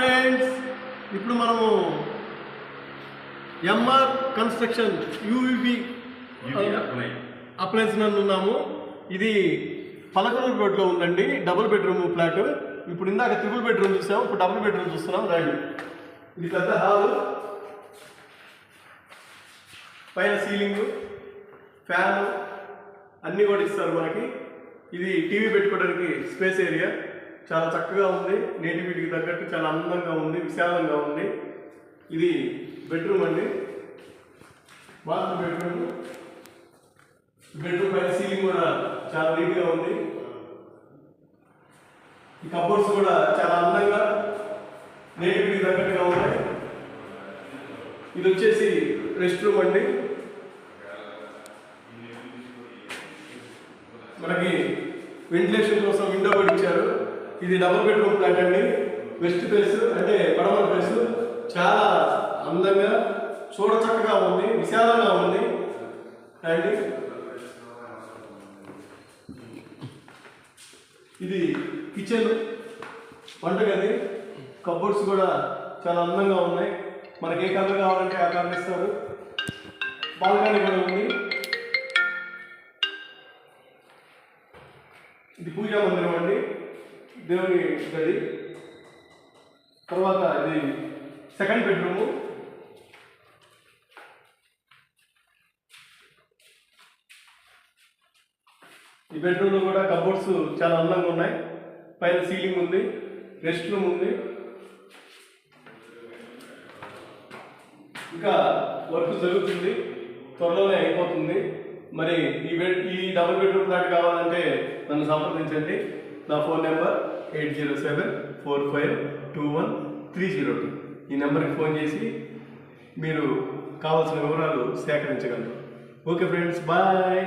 Friends, ఇప్పుడు మనము MR construction UVB appliances నందు ఉన్నాము. ఇది పలకనూరు రోడ్లో ఉందండి. Double bedroom flat. ఇప్పుడు ఇందాక ట్రిపుల్ బెడ్రూమ్ చూసాము, ఇప్పుడు డబుల్ బెడ్రూమ్ చూస్తున్నాం. రండి. ఇది పెద్ద హాలు, పైన సీలింగ్, ఫ్యాన్ అన్నీ కూడా ఇస్తారు మనకి. ఇది టీవీ పెట్టుకోవడానికి స్పేస్ ఏరియా చాలా చక్కగా ఉంది. నేటివిటీకి తగ్గట్టు చాలా అందంగా ఉంది, విశాలంగా ఉంది. ఇది బెడ్రూమ్ అండి, బాత్రూమ్ బెడ్రూమ్. బెడ్రూమ్ పైన సీలింగ్ కూడా చాలా నీట్గా ఉంది. ఈ కబోర్డ్స్ కూడా చాలా అందంగా నేటివిటీకి తగ్గట్టుగా ఉన్నాయి. ఇది వచ్చేసి రెస్ట్ రూమ్ అండి. మనకి వెంటిలేషన్ కోసం విండో కూడా ఇచ్చారు. ఇది డబుల్ బెడ్రూమ్ ఫ్లాట్ అండి. వెస్ట్ ఫేస్ అంటే పడమర ఫేస్. చాలా అందంగా చూడచక్కగా ఉంది, విశాలంగా ఉంది. అండి ఇది కిచెన్, వంటగది. కబోర్డ్స్ కూడా చాలా అందంగా ఉన్నాయి. మనకి ఏ కలర్ కావాలంటే ఆ కలర్ ఇస్తారు. బాల్కనీ కూడా ఉంది. ఇది పూజా మందిరం అండి, దేవుని గది. తర్వాత ఇది సెకండ్ బెడ్రూము. ఈ బెడ్రూమ్లో కూడా కబోర్డ్స్ చాలా అందంగా ఉన్నాయి. పైన సీలింగ్ ఉంది, రెస్ట్ రూమ్ ఉంది. ఇంకా వర్క్ జరుగుతుంది, త్వరలోనే అయిపోతుంది. మరి ఈ డబుల్ బెడ్రూమ్ ఫ్లాట్ కావాలంటే నన్ను సంప్రదించండి. నా ఫోన్ నెంబర్ 8074521302. ఈ నెంబర్కి ఫోన్ చేసి మీరు కావాల్సిన వివరాలు సేకరించగలరు. Okay friends, bye.